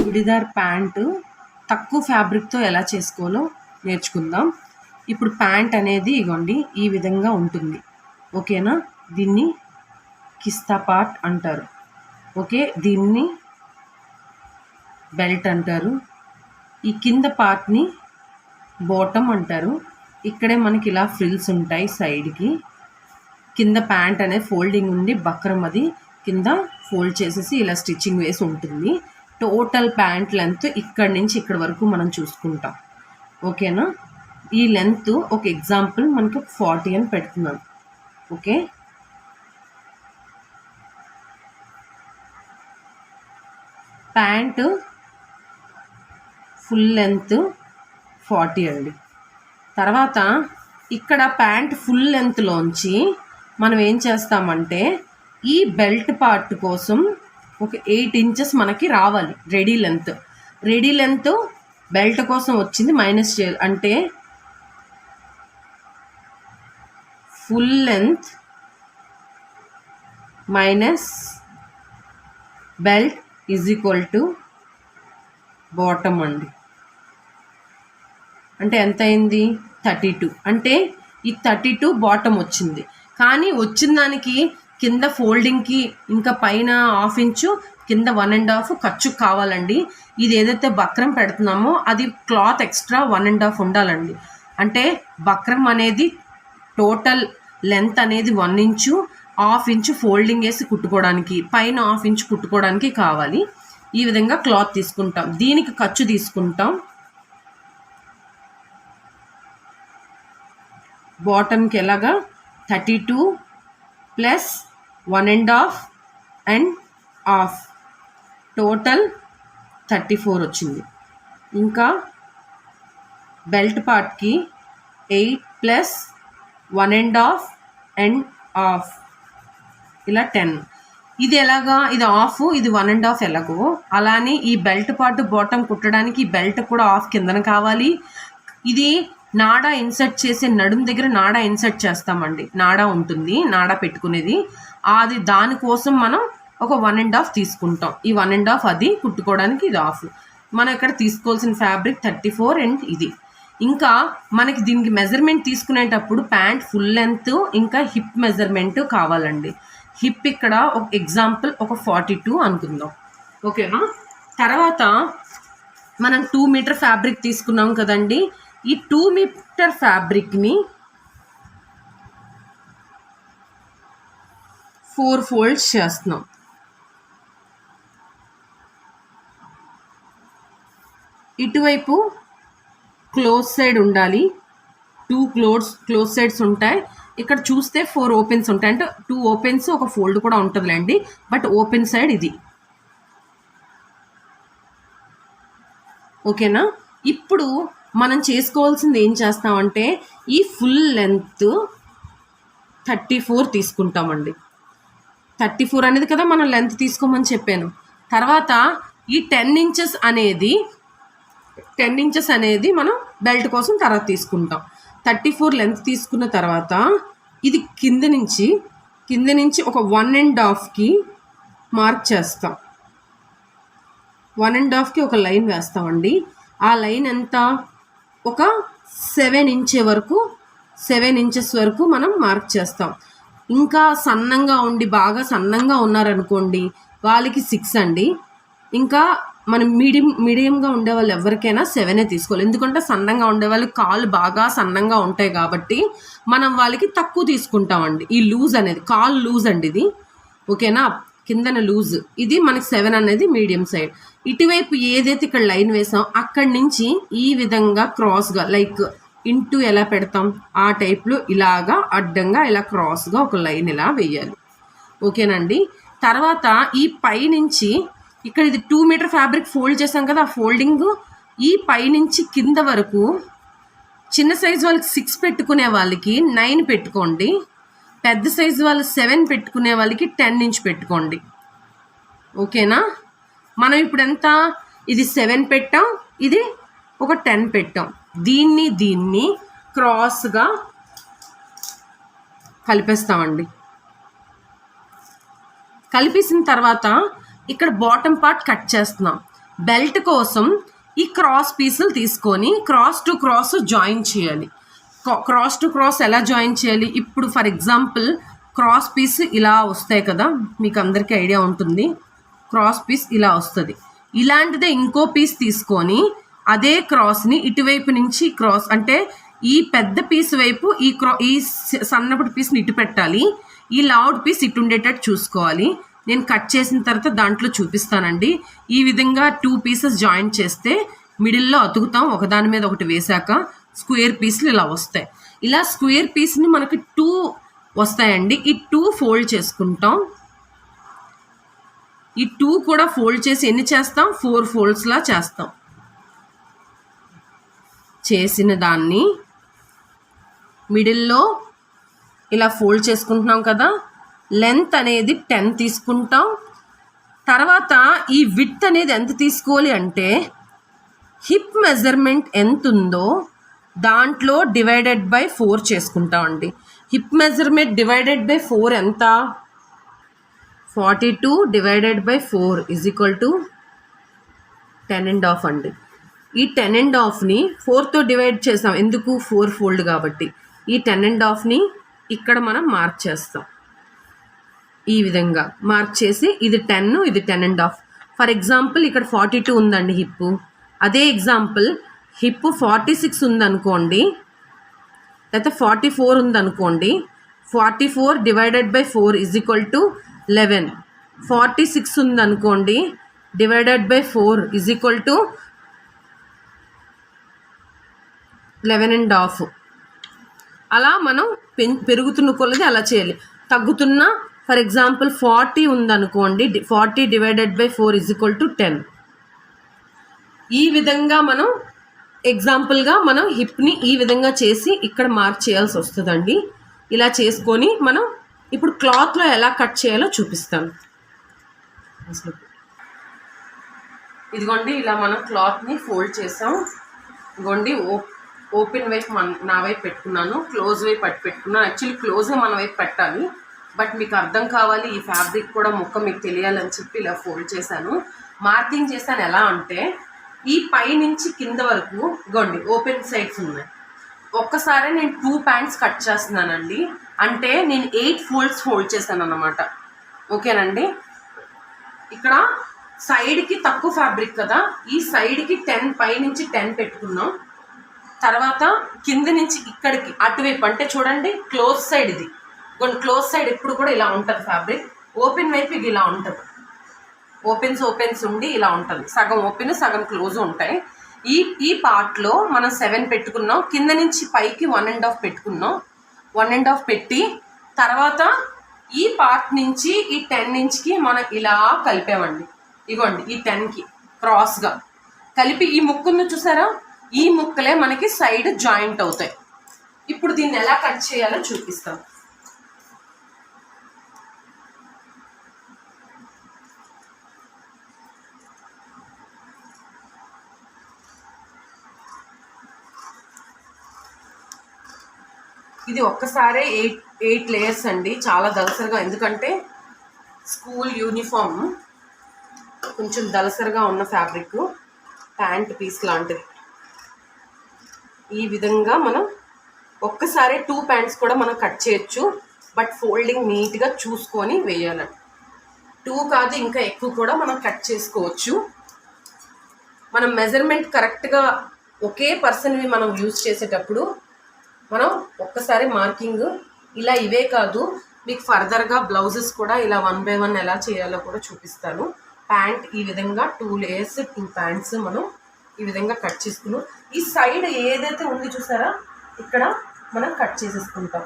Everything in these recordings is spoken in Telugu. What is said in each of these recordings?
చుడిదార్ ప్యాంటు తక్కువ ఫ్యాబ్రిక్తో ఎలా చేసుకోవాలో నేర్చుకుందాం. ఇప్పుడు ప్యాంట్ అనేది ఇగోండి ఈ విధంగా ఉంటుంది. ఓకేనా, దీన్ని కిస్తా పార్ట్ అంటారు. ఓకే, దీన్ని బెల్ట్ అంటారు. ఈ కింద పార్ట్ని బాటమ్ అంటారు. ఇక్కడే మనకి ఇలా ఫ్రిల్స్ ఉంటాయి సైడ్కి. కింద ప్యాంట్ అనేది ఫోల్డింగ్ ఉండి బక్రం అది కింద ఫోల్డ్ చేసేసి ఇలా స్టిచ్చింగ్ వేసి ఉంటుంది. టోటల్ ప్యాంట్ లెంత్ ఇక్కడి నుంచి ఇక్కడ వరకు మనం చూసుకుంటాం. ఓకేనా, ఈ లెంత్ ఒక ఎగ్జాంపుల్ మనకి 40 అని పెడుతున్నాను. ఓకే, ప్యాంటు ఫుల్ లెంత్ 40 అండి. తర్వాత ఇక్కడ ప్యాంట్ ఫుల్ లెంత్లోంచి మనం ఏం చేస్తామంటే ఈ బెల్ట్ పార్ట్ కోసం ఒక 8 ఇంచెస్ మనకి రావాలి ready length. Ready length belt కోసం వచ్చింది మైనస్ చేయాలి. అంటే full length minus belt is equal to bottom అండి. అంటే ఎంత అయింది? 32. అంటే ఈ 32 బాటమ్ వచ్చింది. కానీ వచ్చిన దానికి కింద ఫోల్డింగ్కి ఇంకా పైన 1/2 ఇంచు కింద 1.5 ఖర్చు కావాలండి. ఇది ఏదైతే బక్రం పెడుతున్నామో అది క్లాత్ ఎక్స్ట్రా 1.5 ఉండాలండి. అంటే బక్రం అనేది టోటల్ లెంత్ అనేది 1 ఇంచు, 1/2 ఇంచు ఫోల్డింగ్ వేసి కుట్టుకోవడానికి, పైన 1/2 ఇంచు కుట్టుకోవడానికి కావాలి. ఈ విధంగా క్లాత్ తీసుకుంటాం. దీనికి ఖర్చు తీసుకుంటాం. బాటమ్కి ఎలాగా 32 ప్లస్ 1.5 అండ్ 1/2 టోటల్ 34 వచ్చింది. ఇంకా బెల్ట్ పార్ట్కి 8 ప్లస్ 1.5 అండ్ 1/2 ఇలా 10. ఇది ఎలాగా? ఇది 1/2, ఇది 1.5 ఎలాగో అలానే ఈ బెల్ట్ పార్ట్ బాటమ్ కుట్టడానికి ఈ బెల్ట్ కూడా 1/2 కిందన కావాలి. ఇది నాడా ఇన్సర్ట్ చేసే నడుము దగ్గర నాడా ఇన్సర్ట్ చేస్తామండి. నాడా ఉంటుంది, నాడా పెట్టుకునేది. అది దానికోసం మనం ఒక 1.5 తీసుకుంటాం. ఈ 1.5 అది కుట్టుకోవడానికి ఇది 1/2. మనం ఇక్కడ తీసుకోవాల్సిన ఫ్యాబ్రిక్ 34 అండ్ ఇది. ఇంకా మనకి దీనికి మెజర్మెంట్ తీసుకునేటప్పుడు ప్యాంట్ ఫుల్ లెంత్ ఇంకా హిప్ మెజర్మెంట్ కావాలండి. హిప్ ఇక్కడ ఒక ఎగ్జాంపుల్ ఒక 42 అనుకుందాం. ఓకేనా, తర్వాత మనం 2 మీటర్ ఫ్యాబ్రిక్ తీసుకున్నాం కదండి. ఈ 2 మీటర్ ఫ్యాబ్రిక్ని 4 ఫోల్డ్స్ చేస్తున్నాం. ఇటువైపు క్లోజ్ సైడ్ ఉండాలి. 2 క్లోజ్ సైడ్స్ ఉంటాయి. ఇక్కడ చూస్తే 4 ఓపెన్స్ ఉంటాయి. అంటే 2 ఓపెన్స్ ఒక ఫోల్డ్ కూడా ఉంటుందిలేండి. బట్ ఓపెన్ సైడ్ ఇది. ఓకేనా, ఇప్పుడు మనం చేసుకోవాల్సింది ఏం చేస్తామంటే ఈ ఫుల్ లెంత్ 34 తీసుకుంటామండి. 34 అనేది కదా మనం లెంత్ తీసుకోమని చెప్పాను. తర్వాత ఈ 10 ఇంచెస్ అనేది మనం బెల్ట్ కోసం తర్వాత తీసుకుంటాం. 34 లెంత్ తీసుకున్న తర్వాత ఇది కింద నుంచి ఒక 1.5కి మార్క్ చేస్తాం. 1.5కి ఒక లైన్ వేస్తామండి. ఆ లైన్ ఎంత? ఒక 7 ఇంచెస్ వరకు మనం మార్క్ చేస్తాం. ఇంకా సన్నంగా ఉండి బాగా సన్నంగా ఉన్నారనుకోండి వాళ్ళకి 6 అండి. ఇంకా మనం మీడియంగా ఉండే వాళ్ళు ఎవరికైనా 7 తీసుకోవాలి. ఎందుకంటే సన్నంగా ఉండే వాళ్ళకి కాళ్ళు బాగా సన్నంగా ఉంటాయి కాబట్టి మనం వాళ్ళకి తక్కువ తీసుకుంటామండి. ఈ లూజ్ అనేది కాలు లూజ్ అండి ఇది. ఓకేనా, కిందన లూజ్ ఇది మనకి 7 అనేది మీడియం సైడ్. ఇటువైపు ఏదైతే ఇక్కడ లైన్ వేసాం అక్కడి నుంచి ఈ విధంగా క్రాస్గా లైక్ ఇంటూ ఎలా పెడతాం ఆ టైప్లో ఇలాగా అడ్డంగా ఇలా క్రాస్గా ఒక లైన్ ఇలా వేయాలి. ఓకేనండి, తర్వాత ఈ పైనుంచి ఇక్కడ ఇది 2 మీటర్ ఫ్యాబ్రిక్ ఫోల్డ్ చేసాం కదా. ఆ ఫోల్డింగ్ ఈ పైనుంచి కింద వరకు చిన్న సైజు వాళ్ళకి 6 పెట్టుకునే వాళ్ళకి 9 పెట్టుకోండి. పెద్ద సైజు వాళ్ళు 7 పెట్టుకునే వాళ్ళకి 10 ఇంచ్ పెట్టుకోండి. ఓకేనా, మనం ఇప్పుడు ఎంత? ఇది 7 పెట్టాం, ఇది ఒక 10 పెట్టాం. దీన్ని క్రాస్గా కలిపేస్తామండి. కలిపేసిన తర్వాత ఇక్కడ బాటమ్ పార్ట్ కట్ చేస్తున్నాం. బెల్ట్ కోసం ఈ క్రాస్ పీసులు తీసుకొని క్రాస్ టు క్రాస్ జాయిన్ చేయాలి. క్రాస్ టు క్రాస్ ఎలా జాయిన్ చేయాలి? ఇప్పుడు ఫర్ ఎగ్జాంపుల్ క్రాస్ పీస్ ఇలా వస్తాయి కదా, మీకు అందరికీ ఐడియా ఉంటుంది. క్రాస్ పీస్ ఇలా వస్తుంది. ఇలాంటిదే ఇంకో పీస్ తీసుకొని అదే క్రాస్ని ఇటువైపు నుంచి క్రాస్ అంటే ఈ పెద్ద పీస్ వైపు ఈ సన్నపటి పీస్ని ఇటు పెట్టాలి. ఈ లావుడ్ పీస్ ఇటు ఉండేటట్టు చూసుకోవాలి. నేను కట్ చేసిన తర్వాత దాంట్లో చూపిస్తానండి. ఈ విధంగా 2 పీసెస్ జాయిన్ చేస్తే మిడిల్లో అతుకుతాం. ఒకదాని మీద ఒకటి వేసాక స్క్వేర్ పీస్లు ఇలా వస్తాయి. ఇలా స్క్వేర్ పీస్ని మనకి 2 వస్తాయండి. ఈ 2 ఫోల్డ్ చేసుకుంటాం. ఈ 2 కూడా ఫోల్డ్ చేసి ఎన్ని చేస్తాం? 4 ఫోల్డ్స్లా చేస్తాం. చేసిన దాన్ని మిడిల్లో ఇలా ఫోల్డ్ చేసుకుంటున్నాం కదా. లెంత్ అనేది 10 తీసుకుంటాం. తర్వాత ఈ విడ్త్ అనేది ఎంత తీసుకోవాలి అంటే హిప్ మెజర్మెంట్ ఎంత ఉందో దాంట్లో డివైడెడ్ బై 4 చేసుకుంటాం అండి. హిప్ మెజర్మెంట్ డివైడెడ్ బై 4 ఎంత? 42 divided by 4 is equal to 10.5 అండి. ఈ 10.5ని 4తో డివైడ్ చేస్తాం. ఎందుకు? 4 ఫోల్డ్ కాబట్టి. ఈ 10.5ని ఇక్కడ మనం మార్క్ చేస్తాం. ఈ విధంగా మార్క్ చేసి ఇది 10, ఇది 10.5. ఫర్ ఎగ్జాంపుల్ ఇక్కడ 42 ఉందండి హిప్. అదే ఎగ్జాంపుల్ హిప్ 46 ఉందనుకోండి, లేకపోతే 44 ఉందనుకోండి. 44 divided by 4 is equal to 11. 46 ఉందనుకోండి, divided by 4 is equal to 11.5. అలా మనం పెరుగుతున్న కొలది అలా చేయాలి. తగ్గుతున్న ఫర్ ఎగ్జాంపుల్ 40 ఉందనుకోండి, 40 divided by 4 is equal to 10. ఈ విధంగా మనం ఎగ్జాంపుల్గా మనం హిప్ని ఈ విధంగా చేసి ఇక్కడ మార్క్ చేయాల్సి వస్తుందండి. ఇలా చేసుకొని మనం ఇప్పుడు క్లాత్లో ఎలా కట్ చేయాలో చూపిస్తాను. ఇదిగోండి ఇలా మనం క్లాత్ని ఫోల్డ్ చేసాం. ఇదిగోండి ఓపెన్ వైపు నా వైపు పెట్టుకున్నాను, క్లోజ్ వైపు పెట్టుకున్నాను. యాక్చువల్లీ క్లోజే మన వైపు పెట్టాలి, బట్ మీకు అర్థం కావాలి, ఈ ఫ్యాబ్రిక్ కూడా ముక్క మీకు తెలియాలని చెప్పి ఇలా ఫోల్డ్ చేశాను. మార్కింగ్ చేశాను ఎలా అంటే ఈ పై నుంచి కింద వరకు ఇదిగోండి ఓపెన్ సైడ్స్ ఉన్నాయి. ఒక్కసారి నేను 2 ప్యాంట్స్ కట్ చేస్తున్నానండి. అంటే నేను 8 ఫోల్డ్స్ ఫోల్డ్ చేశాను అన్నమాట. ఓకేనండి. ఇక్కడ సైడ్కి తక్కువ ఫ్యాబ్రిక్ కదా, ఈ సైడ్కి 10 పై నుంచి 10 పెట్టుకున్నాం. తర్వాత కింద నుంచి ఇక్కడికి అటువైపు అంటే చూడండి క్లోజ్ సైడ్ ఇది. కొన్ని క్లోజ్ సైడ్ ఎప్పుడు కూడా ఇలా ఉంటుంది ఫ్యాబ్రిక్. ఓపెన్ వైపు ఇది ఇలా ఉంటుంది. ఓపెన్స్ ఉండి ఇలా ఉంటుంది. సగం ఓపెన్ సగం క్లోజ్ ఉంటాయి. ఈ పార్ట్లో మనం 7 పెట్టుకున్నాం. కింద నుంచి పైకి 1.5 పెట్టుకున్నాం. 1.5 పెట్టి తర్వాత ఈ పార్ట్ నుంచి ఈ 10 ఇంచ్కి మనం ఇలా కలిపామండి. ఇగోండి ఈ 10కి క్రాస్గా కలిపి ఈ ముక్కును చూసారా, ఈ ముక్కలే మనకి సైడ్ జాయింట్ అవుతాయి. ఇప్పుడు దీన్ని ఎలా కట్ చేయాలో చూపిస్తాం. ఇది ఒక్కసారే 8 లేయర్స్ అండి, చాలా దలసరిగా. ఎందుకంటే స్కూల్ యూనిఫామ్ కొంచెం దలసరిగా ఉన్న ఫ్యాబ్రిక్, ప్యాంట్ పీస్ లాంటిది. ఈ విధంగా మనం ఒక్కసారి 2 ప్యాంట్స్ కూడా మనం కట్ చేయొచ్చు, బట్ ఫోల్డింగ్ నీట్గా చూసుకొని వేయాలి. 2 కాదు ఇంకా ఎక్కువ కూడా మనం కట్ చేసుకోవచ్చు. మనం మెజర్మెంట్ కరెక్ట్గా ఒకే పర్సన్వి మనం యూజ్ చేసేటప్పుడు మనం ఒక్కసారి మార్కింగ్ ఇలా ఇవే కాదు, మీకు ఫర్దర్గా బ్లౌజెస్ కూడా ఇలా 1 by 1 ఎలా చేయాలో కూడా చూపిస్తాను. ప్యాంట్ ఈ విధంగా 2 లేయర్స్ 2 ప్యాంట్స్ మనం ఈ విధంగా కట్ చేసుకున్నాం. ఈ సైడ్ ఏదైతే ఉంది చూసారా, ఇక్కడ మనం కట్ చేసేసుకుంటాం.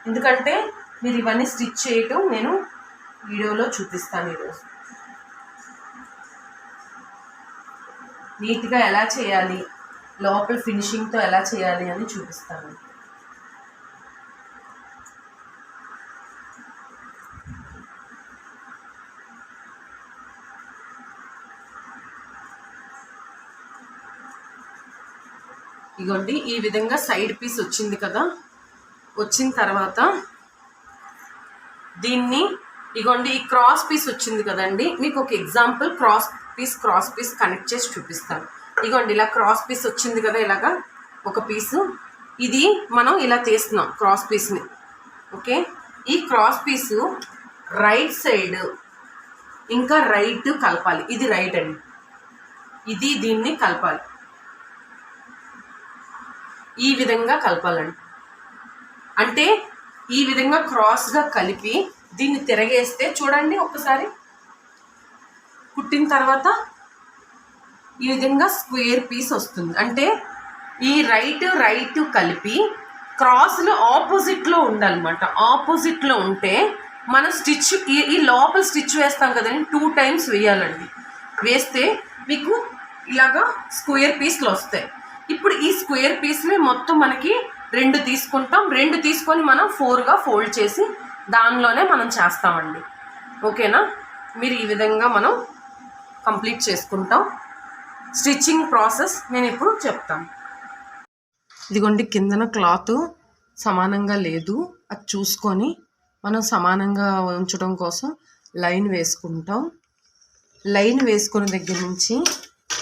ఎందుకంటే మీరు ఇవన్నీ స్టిచ్ చేయటం నేను వీడియోలో చూపిస్తాను. ఈరోజు నీట్గా ఎలా చేయాలి, లోపల ఫినిషింగ్తో ఎలా చేయాలి అని చూపిస్తాను. ఇగోండి ఈ విధంగా సైడ్ పీస్ వచ్చింది కదా, వచ్చిన తర్వాత దీన్ని ఇగోండి ఈ క్రాస్ పీస్ వచ్చింది కదండి, మీకు ఒక ఎగ్జాంపుల్ క్రాస్ పీస్ కనెక్ట్ చేసి చూపిస్తాను. ఇగోండి ఇలా క్రాస్ పీస్ వచ్చింది కదా, ఇలాగా ఒక పీసు, ఇది మనం ఇలా తీస్తున్నాం క్రాస్ పీస్ని. ఓకే, ఈ క్రాస్ పీసు రైట్ సైడ్ ఇంకా రైట్ కలపాలి. ఇది రైట్ అండి, ఇది దీన్ని కలపాలి, ఈ విధంగా కలపాలండి. అంటే ఈ విధంగా క్రాస్గా కలిపి దీన్ని తిరగేస్తే చూడండి ఒకసారి, కుట్టిన తర్వాత ఈ విధంగా స్క్వేర్ పీస్ వస్తుంది. అంటే ఈ రైట్ కలిపి క్రాస్లో ఆపోజిట్లో ఉండాలన్నమాట. ఆపోజిట్లో ఉంటే మన స్టిచ్ ఈ లోపల స్టిచ్ వేస్తాం కదండి, 2 times వేయాలండి. వేస్తే మీకు ఇలాగా స్క్వేర్ పీస్లు వస్తాయి. ఇప్పుడు ఈ స్క్వేర్ పీస్ని మొత్తం మనకి 2 తీసుకుంటాం. 2 తీసుకొని మనం 4గా ఫోల్డ్ చేసి దానిలోనే మనం చేస్తామండి. ఓకేనా, మీరు ఈ విధంగా మనం కంప్లీట్ చేసుకుంటాం. స్టిచ్చింగ్ ప్రాసెస్ నేను ఇప్పుడు చెప్తాను. ఇదిగోండి కిందన క్లాత్ సమానంగా లేదు, అది చూసుకొని మనం సమానంగా ఉంచడం కోసం లైన్ వేసుకుంటాం. లైన్ వేసుకున్న దగ్గర నుంచి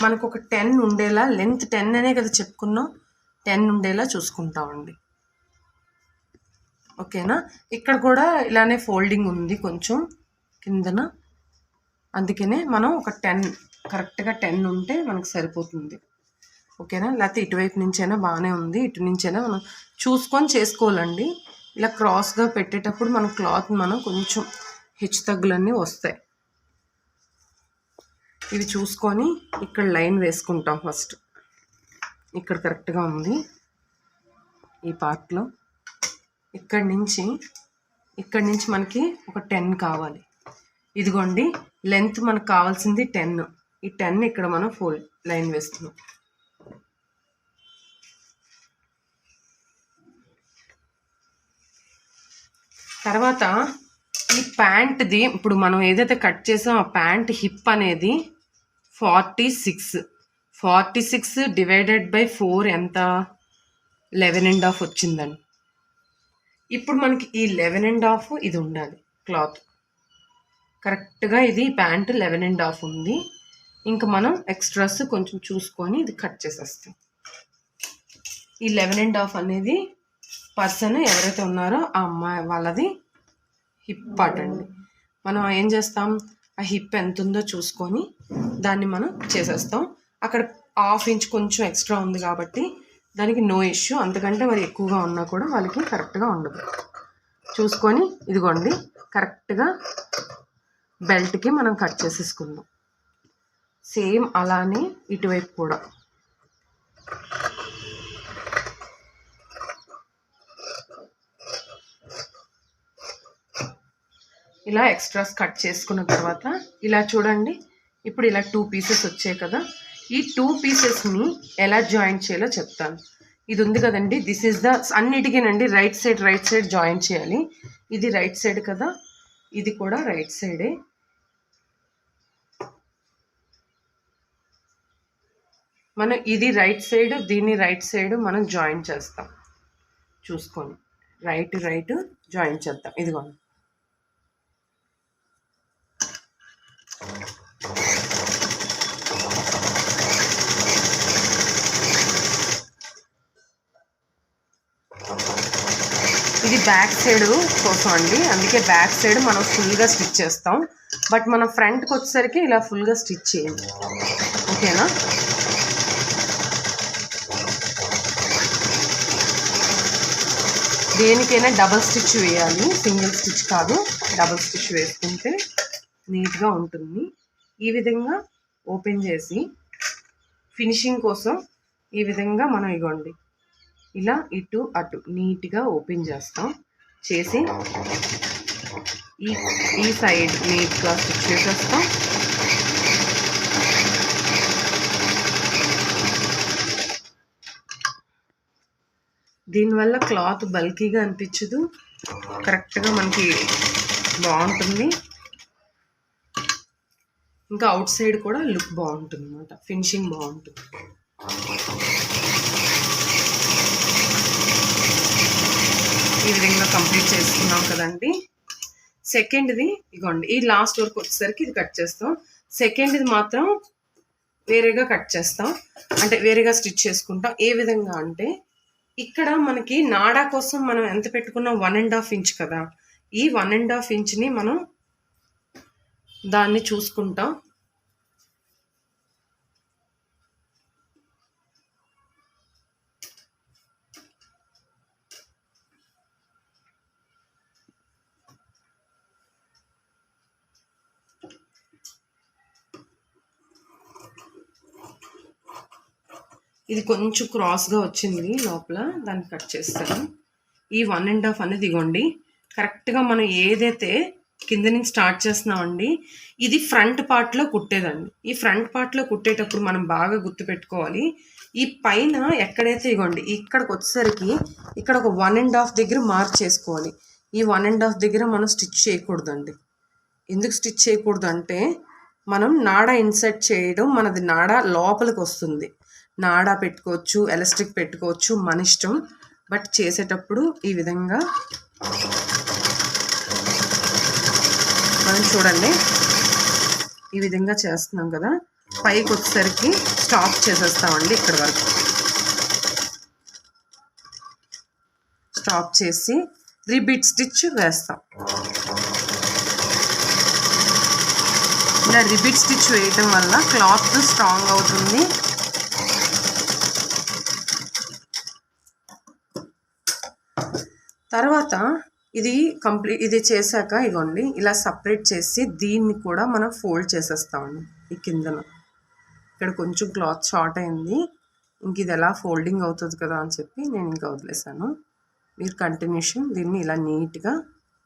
మనకు ఒక 10 ఉండేలా, లెంత్ 10 అనే కదా చెప్పుకున్నాం, 10 ఉండేలా చూసుకుంటామండి. ఓకేనా, ఇక్కడ కూడా ఇలానే ఫోల్డింగ్ ఉంది కొంచెం కిందన, అందుకనే మనం ఒక 10 కరెక్ట్గా 10 ఉంటే మనకు సరిపోతుంది. ఓకేనా, లేకపోతే ఇటువైపు నుంచైనా బాగానే ఉంది, ఇటు నుంచైనా మనం చూసుకొని చేసుకోవాలండి. ఇలా క్రాస్గా పెట్టేటప్పుడు మన క్లాత్ మనం కొంచెం హెచ్చు తగ్గులన్నీ వస్తాయి. ఇవి చూసుకొని ఇక్కడ లైన్ వేసుకుంటాం. ఫస్ట్ ఇక్కడ కరెక్ట్గా ఉంది ఈ పార్ట్లో, ఇక్కడి నుంచి మనకి ఒక 10 కావాలి. ఇదిగోండి లెంత్ మనకు కావాల్సింది 10. ఈ 10 ఇక్కడ మనం ఫోల్డ్ లైన్ వేస్తున్నాం. తర్వాత ఈ ప్యాంట్ది ఇప్పుడు మనం ఏదైతే కట్ చేసామో ఆ ప్యాంట్ హిప్ అనేది 46 డివైడెడ్ బై 4 ఎంత, 11.5 వచ్చిందండి. ఇప్పుడు మనకి ఈ 11.5 ఇది ఉండాలి క్లాత్ కరెక్ట్గా. ఇది ప్యాంట్ 11.5 ఉంది. ఇంకా మనం ఎక్స్ట్రాస్ కొంచెం చూసుకొని ఇది కట్ చేసేస్తాం. ఈ 11.5 అనేది పర్సన్ ఎవరైతే ఉన్నారో ఆ అమ్మాయి వాళ్ళది హిప్ పార్ట్ అండి. మనం ఏం చేస్తాం, ఆ హిప్ ఎంత ఉందో చూసుకొని దాన్ని మనం చేసేస్తాం. అక్కడ 1/2 ఇంచ్ కొంచెం ఎక్స్ట్రా ఉంది కాబట్టి దానికి నో ఇష్యూ, అంతకంటే మరి ఎక్కువగా ఉన్నా కూడా వాళ్ళకి కరెక్ట్గా ఉండదు. చూసుకొని ఇదిగోండి కరెక్ట్గా బెల్ట్కి మనం కట్ చేసేసుకుందాం. సేమ్ అలానే ఇటువైపు కూడా ఇలా ఎక్స్ట్రాస్ కట్ చేసుకున్న తర్వాత ఇలా చూడండి, ఇప్పుడు ఇలా 2 పీసెస్ వచ్చాయి కదా, ఈ 2 పీసెస్ని ఎలా జాయిన్ చేయాలో చెప్తాను. ఇది ఉంది కదండి, దిస్ ఈజ్ ద అన్నిటికీనండి రైట్ సైడ్ జాయిన్ చేయాలి. ఇది రైట్ సైడ్ కదా, ఇది కూడా రైట్ సైడే. మనం ఇది రైట్ సైడ్, దీన్ని రైట్ సైడ్ మనం జాయిన్ చేస్తాం. చూసుకొని రైట్ జాయిన్ చేద్దాం. ఇదిగోండి ఇది బ్యాక్ సైడ్ కోసం అండి, అందుకే బ్యాక్ సైడ్ మనం ఫుల్గా స్టిచ్ చేస్తాం. బట్ మనం ఫ్రంట్కి వచ్చేసరికి ఇలా ఫుల్గా స్టిచ్ చేయండి. ఓకేనా, దేనికైనా డబల్ స్టిచ్ వేయాలి, సింగిల్ స్టిచ్ కాదు. డబల్ స్టిచ్ వేసుకుంటే నీట్గా ఉంటుంది. ఈ విధంగా ఓపెన్ చేసి ఫినిషింగ్ కోసం ఈ విధంగా మనం ఇగోండి ఇలా ఇటు అటు నీట్గా ఓపెన్ చేస్తాం. చేసి ఈ సైడ్ నీట్గా స్టిచ్ చేసేస్తాం. దీనివల్ల క్లాత్ బల్కీగా అనిపించదు, కరెక్ట్గా మనకి బాగుంటుంది. ఇంకా అవుట్ సైడ్ కూడా లుక్ బాగుంటుంది అన్నమాట, ఫినిషింగ్ బాగుంటుంది. ఈ విధంగా కంప్లీట్ చేసుకున్నాం కదండి. సెకండ్ది ఇగోండి, ఈ లాస్ట్ వరకు వచ్చేసరికి ఇది కట్ చేస్తాం. సెకండ్ది మాత్రం వేరేగా కట్ చేస్తాం, అంటే వేరేగా స్టిచ్ చేసుకుంటాం. ఏ విధంగా అంటే ఇక్కడ మనకి నాడా కోసం మనం ఎంత పెట్టుకున్నాం, 1.5 ఇంచ్ కదా. ఈ 1.5 ఇంచ్ని మనం దాన్ని చూసుకుంటాం. ఇది కొంచెం క్రాస్గా వచ్చింది లోపల, దాన్ని కట్ చేస్తాను. ఈ 1.5 అనేది ఇగోండి కరెక్ట్గా మనం ఏదైతే కింద నుంచి స్టార్ట్ చేస్తున్నామండి, ఇది ఫ్రంట్ పార్ట్లో కుట్టేదండి. ఈ ఫ్రంట్ పార్ట్లో కుట్టేటప్పుడు మనం బాగా గుర్తుపెట్టుకోవాలి, ఈ పైన ఎక్కడైతే ఇగోండి ఇక్కడికి వచ్చేసరికి ఇక్కడ ఒక 1.5 దగ్గర మార్క్ చేసుకోవాలి. ఈ 1.5 దగ్గర మనం స్టిచ్ చేయకూడదండి. ఎందుకు స్టిచ్ చేయకూడదు అంటే మనం నాడా ఇన్సర్ట్ చేయడం, మనది నాడా లోపలికి వస్తుంది. నాడా పెట్టుకోవచ్చు, ఎలాస్టిక్ పెట్టుకోవచ్చు, మన ఇష్టం. బట్ చేసేటప్పుడు ఈ విధంగా మనం చూడండి, ఈ విధంగా చేస్తున్నాం కదా, పైకి వచ్చేసరికి స్టాప్ చేసేస్తామండి. ఇక్కడ వరకు స్టాప్ చేసి రిపీట్ స్టిచ్ వేస్తాం. ఇలా రిపీట్ స్టిచ్ వేయటం వల్ల క్లాత్ స్ట్రాంగ్ అవుతుంది. తర్వాత ఇది చేశాక ఇగోండి ఇలా సపరేట్ చేసి దీన్ని కూడా మనం ఫోల్డ్ చేసేస్తామండి. ఈ కిందన ఇక్కడ కొంచెం క్లాత్ షార్ట్ అయింది, ఇంక ఇది ఎలా ఫోల్డింగ్ అవుతుంది కదా అని చెప్పి నేను ఇంకా వదిలేసాను. మీరు కంటిన్యూషన్ దీన్ని ఇలా నీట్గా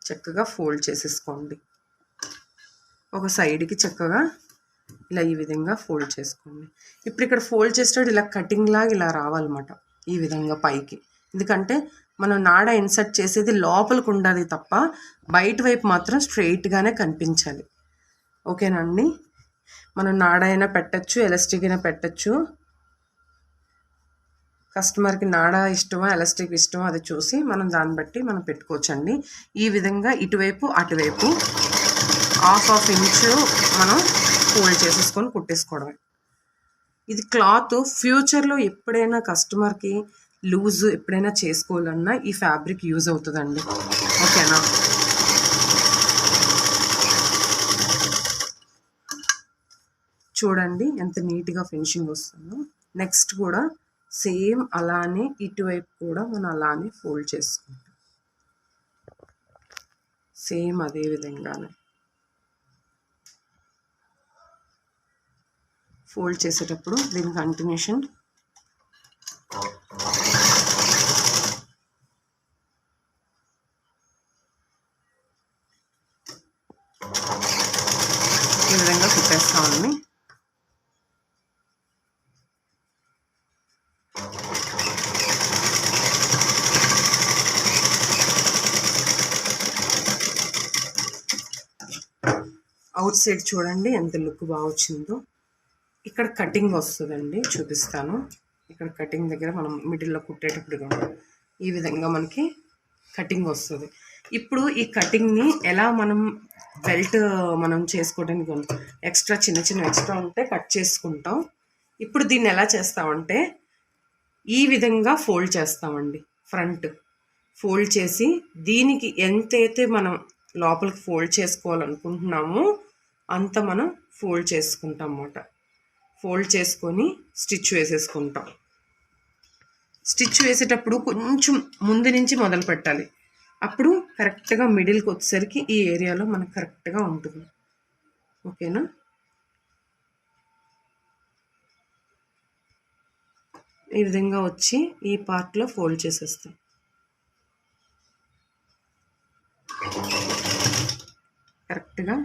చక్కగా ఫోల్డ్ చేసేసుకోండి. ఒక సైడ్కి చక్కగా ఇలా ఈ విధంగా ఫోల్డ్ చేసుకోండి. ఇప్పుడు ఇక్కడ ఫోల్డ్ చేసేటప్పుడు ఇలా కటింగ్ లాగా ఇలా రావాలన్నమాట, ఈ విధంగా పైకి. ఎందుకంటే మనం నాడా ఇన్సర్ట్ చేసేది లోపలికి ఉండాలి తప్ప బయట వైపు మాత్రం స్ట్రెయిట్గానే కనిపించాలి. ఓకేనండి. మనం నాడా అయినా పెట్టచ్చు, ఎలాస్టిక్ అయినా పెట్టచ్చు. కస్టమర్కి నాడా ఇష్టమా ఎలాస్టిక్ ఇష్టమా అది చూసి మనం దాన్ని బట్టి మనం పెట్టుకోవచ్చండి. ఈ విధంగా ఇటువైపు అటువైపు 1/2 ఇంచు మనం ఫోల్డ్ చేసేసుకొని కుట్టేసుకోవడమే. ఇది క్లాత్ ఫ్యూచర్లో ఎప్పుడైనా కస్టమర్కి లూజ్ ఎప్పుడైనా చేసుకోవాలన్నా ఈ ఫ్యాబ్రిక్ యూజ్ అవుతుందండి. ఓకేనా. చూడండి ఎంత నీట్గా ఫినిషింగ్ వస్తుందో. నెక్స్ట్ కూడా సేమ్ అలానే ఇటువైపు కూడా మనం అలానే ఫోల్డ్ చేసుకుంటాం, సేమ్ అదే విధంగానే ఫోల్డ్ చేసేటప్పుడు దీని కంటిన్యూషన్ ఈ విధంగా కుట్టేస్తామండి. అవుట్ సైడ్ చూడండి ఎంత లుక్ బాగా వచ్చిందో. ఇక్కడ కటింగ్ వస్తుందండి, చూపిస్తాను. ఇక్కడ కటింగ్ దగ్గర మనం మిడిల్లో కుట్టేటప్పుడు ఈ విధంగా మనకి కటింగ్ వస్తుంది. ఇప్పుడు ఈ కటింగ్ని ఎలా మనం బెల్ట్ మనం చేసుకోవడానికి ఎక్స్ట్రా చిన్న ఎక్స్ట్రా ఉంటే కట్ చేసుకుంటాం. ఇప్పుడు దీన్ని ఎలా చేస్తామంటే ఈ విధంగా ఫోల్డ్ చేస్తామండి. ఫ్రంట్ ఫోల్డ్ చేసి దీనికి ఎంతైతే మనం లోపలికి ఫోల్డ్ చేసుకోవాలనుకుంటున్నామో అంత మనం ఫోల్డ్ చేసుకుంటాం అన్నమాట. ఫోల్డ్ చేసుకొని స్టిచ్ వేసేసుకుంటాం. స్టిచ్ వేసేటప్పుడు కొంచెం ముందు నుంచి మొదలు పెట్టాలి, అప్పుడు కరెక్ట్గా మిడిల్కి వచ్చేసరికి ఈ ఏరియాలో మనకు కరెక్ట్గా ఉంటుంది. ఓకేనా. ఈ విధంగా వచ్చి ఈ పార్ట్లో ఫోల్డ్ చేసేస్తాం. కరెక్ట్గా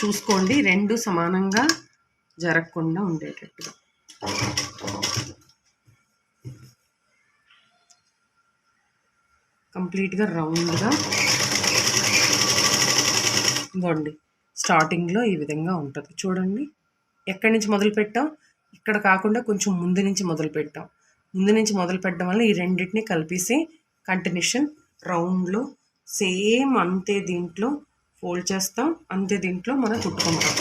చూసుకోండి, రెండు సమానంగా జరగకుండా ఉండేటట్టుగా. కంప్లీట్గా రౌండ్గా ఇవ్వండి. స్టార్టింగ్లో ఈ విధంగా ఉంటుంది చూడండి. ఎక్కడి నుంచి మొదలు పెట్టాం, ఇక్కడ కాకుండా కొంచెం ముందు నుంచి మొదలు పెట్టడం వల్ల ఈ రెండింటిని కలిపేసి కంటిన్యూషన్ రౌండ్లో సేమ్ అంతే దీంట్లో ఫోల్డ్ చేస్తాం, అంతే దీంట్లో మనం కుట్టుకుంటాం.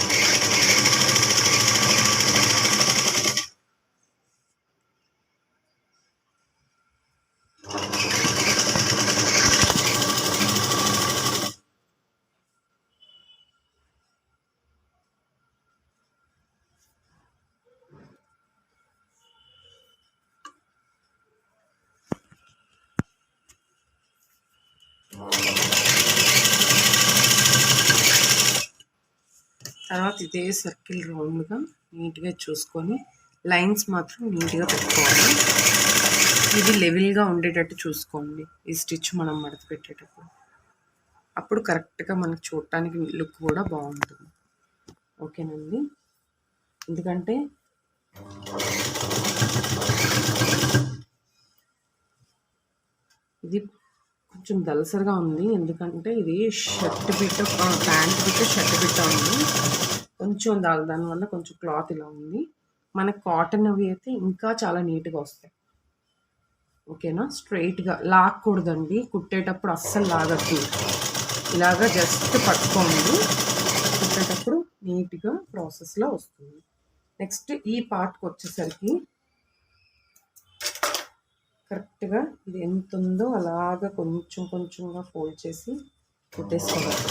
తర్వాత ఇదే సర్కిల్ రౌండ్గా నీట్గా చూసుకొని లైన్స్ మాత్రం నీట్గా పెట్టుకోవాలి. ఇది లెవెల్గా ఉండేటట్టు చూసుకోండి ఈ స్టిచ్ మనం మడత పెట్టేటప్పుడు. అప్పుడు కరెక్ట్గా మనకు చూడటానికి లుక్ కూడా బాగుంటుంది. ఓకేనండి, ఎందుకంటే ఇది కొంచెం దలసరిగా ఉంది, ఎందుకంటే ఇది shirt bit pant bit shirt bit ఉంది. కొంచెం దానివల్ల కొంచెం క్లాత్ ఇలా ఉంది. మనకు కాటన్ అవి అయితే ఇంకా చాలా నీట్గా వస్తాయి. ఓకేనా, స్ట్రైట్గా లాక్కూడదండి కుట్టేటప్పుడు, అస్సలు లాగద్దు. ఇలాగా జస్ట్ పట్టుకోండి, కుట్టేటప్పుడు నీట్గా ప్రాసెస్లో వస్తుంది. నెక్స్ట్ ఈ పార్ట్కి వచ్చేసరికి కరెక్ట్గా ఇది ఎంత ఉందో అలాగా కొంచెం కొంచెంగా ఫోల్డ్ చేసి కుట్టేసుకోవాలి.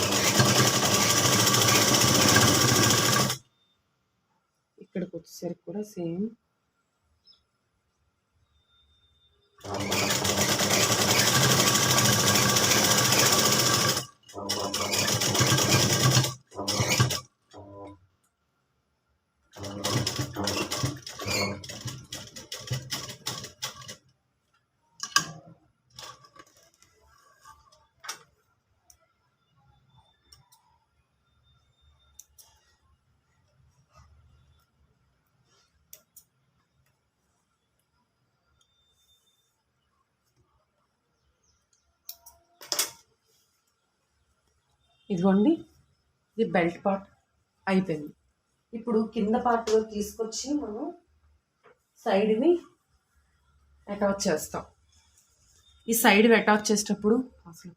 ఇక్కడికి వచ్చేసరికి కూడా సేమ్ ఇదిగోండి, ఇది బెల్ట్ పార్ట్ అయిపోయింది. ఇప్పుడు కింద పార్ట్ తీసుకొచ్చి మనం సైడ్ని అటాచ్ చేస్తాం. ఈ సైడ్ అటాచ్ చేసేటప్పుడు అసలు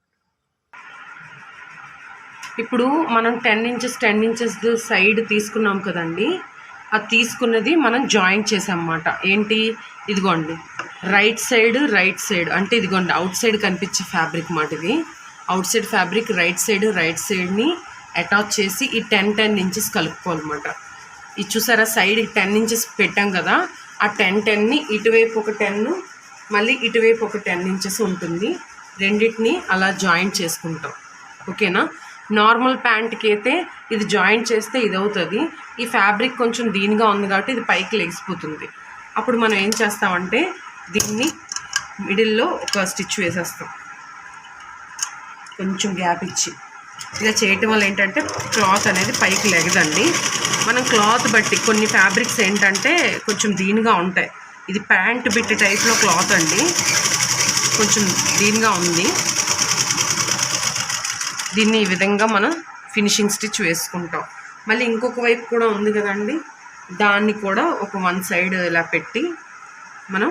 ఇప్పుడు మనం 10 ఇంచెస్ సైడ్ తీసుకున్నాం కదండి, అది తీసుకున్నది మనం జాయింట్ చేసామన్నమాట. ఏంటి, ఇదిగోండి రైట్ సైడ్ అంటే ఇదిగోండి అవుట్ సైడ్ కనిపించే ఫ్యాబ్రిక్ మాట. ఇది అవుట్ సైడ్ ఫ్యాబ్రిక్ రైట్ సైడ్ని అటాచ్ చేసి ఈ 10 ఇంచెస్ కలుపుకోవాలన్నమాట. ఇది చూసారా, సైడ్ 10 ఇంచెస్ పెట్టాం కదా, ఆ 10ని ఇటువైపు ఒక 10, మళ్ళీ ఇటువైపు ఒక 10 ఇంచెస్ ఉంటుంది. రెండింటిని అలా జాయింట్ చేసుకుంటాం. ఓకేనా, నార్మల్ ప్యాంట్కి అయితే ఇది జాయింట్ చేస్తే ఇది అవుతుంది. ఈ ఫ్యాబ్రిక్ కొంచెం దీనిగా ఉంది కాబట్టి ఇది పైకి లెగిసిపోతుంది. అప్పుడు మనం ఏం చేస్తామంటే దీన్ని మిడిల్లో ఒక స్టిచ్ వేసేస్తాం, కొంచెం గ్యాప్ ఇచ్చి. ఇలా చేయటం వల్ల ఏంటంటే క్లాత్ అనేది పైకి లెగదండి. మనం క్లాత్ బట్టి కొన్ని ఫ్యాబ్రిక్స్ ఏంటంటే కొంచెం దీనిగా ఉంటాయి. ఇది ప్యాంట్ బిట్ టైప్లో క్లాత్ అండి, కొంచెం దీనిగా ఉంది. దీన్ని ఈ విధంగా మనం ఫినిషింగ్ స్టిచ్ వేసుకుంటాం. మళ్ళీ ఇంకొక వైపు కూడా ఉంది కదండి, దాన్ని కూడా ఒక 1 సైడ్ ఇలా పెట్టి మనం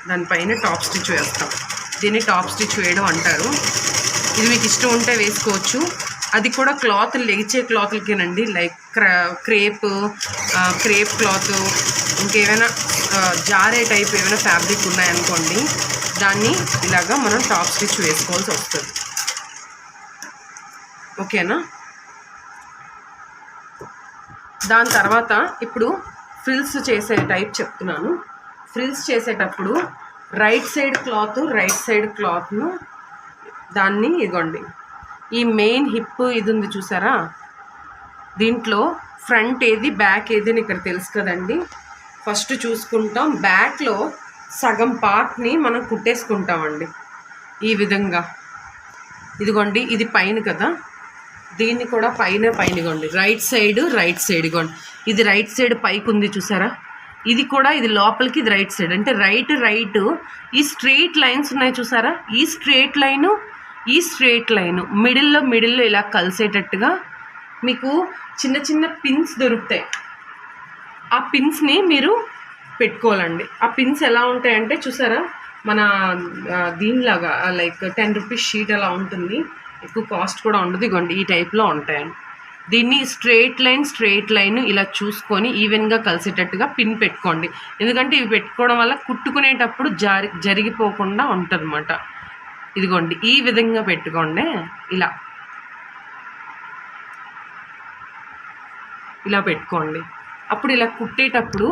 దానిపైన టాప్ స్టిచ్ వేస్తాం. దీన్ని టాప్ స్టిచ్ వేయడం అంటారు. ఇది మీకు ఇష్టం ఉంటే వేసుకోవచ్చు. అది కూడా క్లాత్ లెగిచే క్లాత్లకేనండి, లైక్ క్రేప్ క్లాత్, ఇంకేమైనా జారే టైప్ ఏమైనా ఫ్యాబ్రిక్ ఉన్నాయనుకోండి, దాన్ని ఇలాగా మనం టాప్ స్టిచ్ వేసుకోవాల్సి వస్తుంది. ఓకేనా, దాని తర్వాత ఇప్పుడు ఫ్రిల్స్ చేసే టైప్ చెప్తున్నాను. ఫ్రిల్స్ చేసేటప్పుడు రైట్ సైడ్ క్లాత్ను దాన్ని ఇదిగోండి ఈ మెయిన్ హిప్ ఇది ఉంది చూసారా, దీంట్లో ఫ్రంట్ ఏది బ్యాక్ ఏది అని ఇక్కడ తెలుసు కదండి. ఫస్ట్ చూసుకుంటాం, బ్యాక్లో సగం పార్ట్ని మనం కుట్టేసుకుంటామండి ఈ విధంగా. ఇదిగోండి ఇది పైన కదా, దీన్ని కూడా పైన ఇగోండి రైట్ సైడ్ ఇగోండి, ఇది రైట్ సైడ్ పైకి ఉంది చూసారా, ఇది కూడా ఇది లోపలికి, ఇది రైట్ సైడ్ అంటే రైట్ ఈ స్ట్రెయిట్ లైన్స్ ఉన్నాయి చూసారా, ఈ స్ట్రెయిట్ లైన్ మిడిల్లో ఇలా కలిసేటట్టుగా మీకు చిన్న పిన్స్ దొరుకుతాయి. ఆ పిన్స్ని మీరు పెట్టుకోవాలండి. ఆ పిన్స్ ఎలా ఉంటాయంటే చూసారా, మన దీనిలాగా లైక్ 10 రూపీస్ షీట్ అలా ఉంటుంది, ఎక్కువ కాస్ట్ కూడా ఉండదు. ఇగోండి ఈ టైప్లో ఉంటాయండి. దీన్ని స్ట్రెయిట్ లైన్ ఇలా చూసుకొని ఈవెన్గా కలిసేటట్టుగా పిన్ పెట్టుకోండి. ఎందుకంటే ఇవి పెట్టుకోవడం వల్ల కుట్టుకునేటప్పుడు జరిగిపోకుండా ఉంటుంది అన్నమాట. ఇదిగోండి ఈ విధంగా పెట్టుకోండి. ఇలా పెట్టుకోండి. అప్పుడు ఇలా కుట్టేటప్పుడు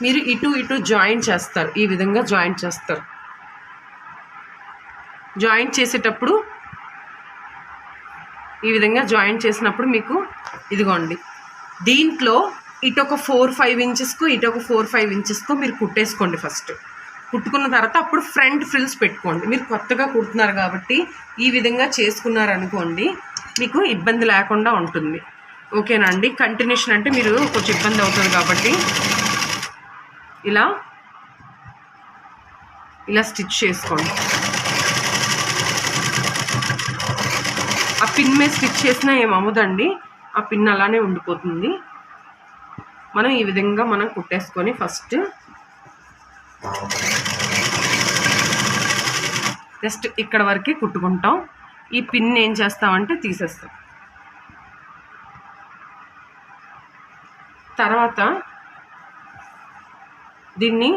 మీరు ఇటు జాయింట్ చేస్తారు. ఈ విధంగా జాయింట్ చేస్తారు. జాయింట్ చేసేటప్పుడు ఈ విధంగా జాయింట్ చేసినప్పుడు మీకు ఇదిగోండి దీంట్లో ఇటు ఒక 4-5 ఇంచెస్కు ఇటు ఒక 4-5 ఇంచెస్కు మీరు కుట్టేసుకోండి. ఫస్ట్ కుట్టుకున్న తర్వాత అప్పుడు ఫ్రంట్ ఫ్రిల్స్ పెట్టుకోండి. మీరు కొత్తగా కుడుతున్నారు కాబట్టి ఈ విధంగా చేసుకున్నారనుకోండి, మీకు ఇబ్బంది లేకుండా ఉంటుంది. ఓకేనా అండి? కంటిన్యూషన్ అంటే మీరు కొంచెం ఇబ్బంది అవుతుంది కాబట్టి ఇలా స్టిచ్ చేసుకోండి. ఆ పిన్ మీద స్టిచ్ చేసినా ఏమవ్వదండి, ఆ పిన్ అలానే ఉండిపోతుంది. మనం ఈ విధంగా మనం కుట్టేసుకొని ఫస్ట్ జస్ట్ ఇక్కడ వరకే కుట్టుకుంటాం. ఈ పిన్ ఏం చేస్తామంటే తీసేస్తాం. తర్వాత దీన్ని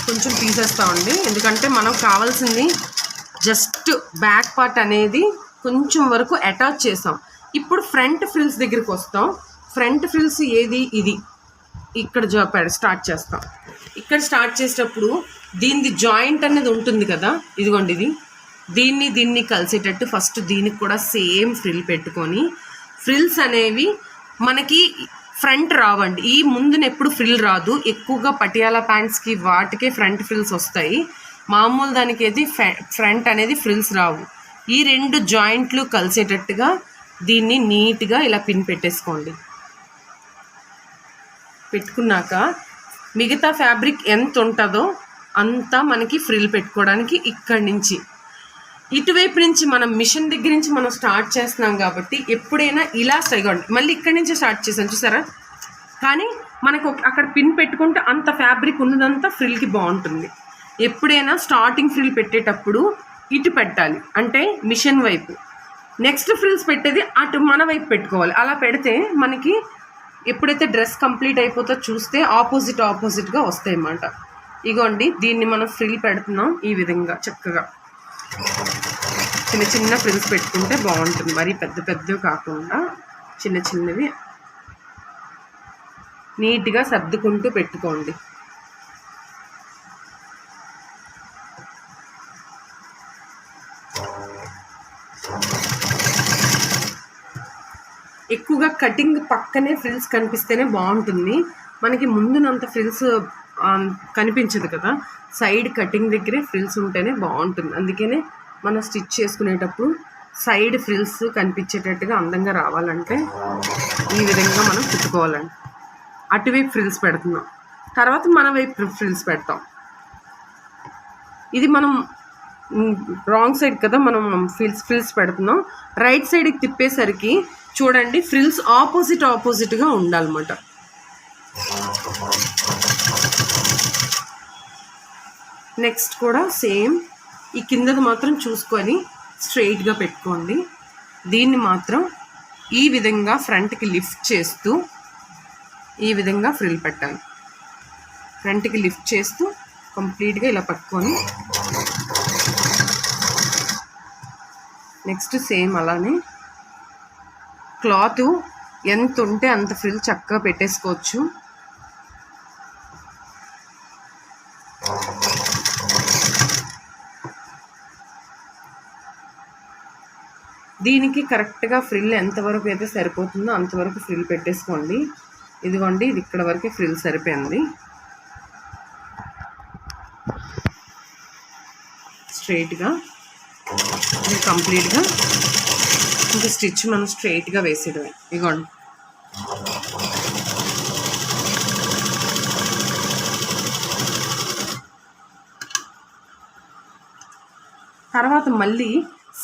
కొంచెం తీసేస్తామండి. ఎందుకంటే మనం కావాల్సింది జస్ట్ బ్యాక్ పార్ట్ అనేది కొంచెం వరకు అటాచ్ చేసాం. ఇప్పుడు ఫ్రంట్ ఫ్రిల్స్ దగ్గరికి వస్తాం. ఫ్రంట్ ఫ్రిల్స్ ఏది, ఇది ఇక్కడ స్టార్ట్ చేస్తాం. ఇక్కడ స్టార్ట్ చేసేటప్పుడు దీనిది జాయింట్ అనేది ఉంటుంది కదా, ఇదిగోండి ఇది దీన్ని కలిసేటట్టు ఫస్ట్ దీనికి కూడా సేమ్ ఫ్రిల్ పెట్టుకొని, ఫ్రిల్స్ అనేవి మనకి ఫ్రంట్ రావండి. ఈ ముందున ఎప్పుడు ఫ్రిల్ రాదు. ఎక్కువగా పటియాలా ప్యాంట్స్కి వాటికే ఫ్రంట్ ఫ్రిల్స్ వస్తాయి. మామూలు దానికి ఏది ఫ్రంట్ అనేది ఫ్రిల్స్ రావు. ఈ 2 జాయింట్లు కలిసేటట్టుగా దీన్ని నీట్గా ఇలా పిన్ పెట్టేసుకోండి. పెట్టుకున్నాక మిగతా ఫ్యాబ్రిక్ ఎంత ఉంటుందో అంతా మనకి ఫ్రిల్ పెట్టుకోవడానికి ఇక్కడి నుంచి ఇటువైపు నుంచి మనం మిషన్ దగ్గర నుంచి మనం స్టార్ట్ చేస్తున్నాం కాబట్టి ఎప్పుడైనా ఇలా సైగండి. మళ్ళీ ఇక్కడి నుంచి స్టార్ట్ చేసాం చూసారా, కానీ మనకు అక్కడ పిన్ పెట్టుకుంటే అంత ఫ్యాబ్రిక్ ఉన్నదంతా ఫ్రిల్కి బాగుంటుంది. ఎప్పుడైనా స్టార్టింగ్ ఫ్రిల్ పెట్టేటప్పుడు ఇటు పెట్టాలి, అంటే మిషన్ వైపు. నెక్స్ట్ ఫ్రిల్స్ పెట్టేది అటు మన వైపు పెట్టుకోవాలి. అలా పెడితే మనకి ఎప్పుడైతే డ్రెస్ కంప్లీట్ అయిపోతో చూస్తే ఆపోజిట్గా వస్తాయి అన్నమాట. ఇగోండి దీన్ని మనం ఫ్రిల్ పెడుతున్నాం. ఈ విధంగా చక్కగా చిన్న ఫ్రిల్స్ పెట్టుకుంటే బాగుంటుంది. మరి పెద్దవి కాకుండా చిన్నవి నీట్గా సర్దుకుంటూ పెట్టుకోండి. ఎక్కువగా కటింగ్ పక్కనే ఫ్రిల్స్ కనిపిస్తేనే బాగుంటుంది. మనకి ముందునంత ఫ్రిల్స్ కనిపించదు కదా, సైడ్ కటింగ్ దగ్గరే ఫ్రిల్స్ ఉంటేనే బాగుంటుంది. అందుకనే మనం స్టిచ్ చేసుకునేటప్పుడు సైడ్ ఫ్రిల్స్ కనిపించేటట్టుగా అందంగా రావాలంటే ఈ విధంగా మనం కుట్టుకోవాలండి. అటువైపు ఫ్రిల్స్ పెడుతున్నాం, తర్వాత మన వైపు ఫ్రిల్స్ పెడతాం. ఇది మనం రాంగ్ సైడ్ కదా మనం ఫ్రిల్స్ పెడుతున్నాం. రైట్ సైడ్కి తిప్పేసరికి చూడండి ఫ్రిల్స్ ఆపోజిట్గా ఉండాలన్నమాట. నెక్స్ట్ కూడా సేమ్ ఈ కిందది మాత్రం చూసుకొని స్ట్రెయిట్గా పెట్టుకోండి. దీన్ని మాత్రం ఈ విధంగా ఫ్రంట్కి లిఫ్ట్ చేస్తూ ఈ విధంగా ఫ్రిల్ పెట్టాలి. ఫ్రంట్కి లిఫ్ట్ చేస్తూ కంప్లీట్గా ఇలా పట్టుకొని నెక్స్ట్ సేమ్ అలానే క్లాత్ ఎంత ఉంటే అంత ఫ్రిల్ చక్కగా పెట్టేసుకోవచ్చు. దీనికి కరెక్ట్గా ఫ్రిల్ ఎంతవరకు అయితే సరిపోతుందో అంతవరకు ఫ్రిల్ పెట్టేసుకోండి. ఇదిగోండి ఇది ఇక్కడ వరకే ఫ్రిల్ సరిపోయింది. స్ట్రైట్గా ఇది కంప్లీట్గా ఇంకా స్టిచ్ మనం స్ట్రైట్గా వేసేయడమే. ఇదిగోండి తర్వాత మళ్ళీ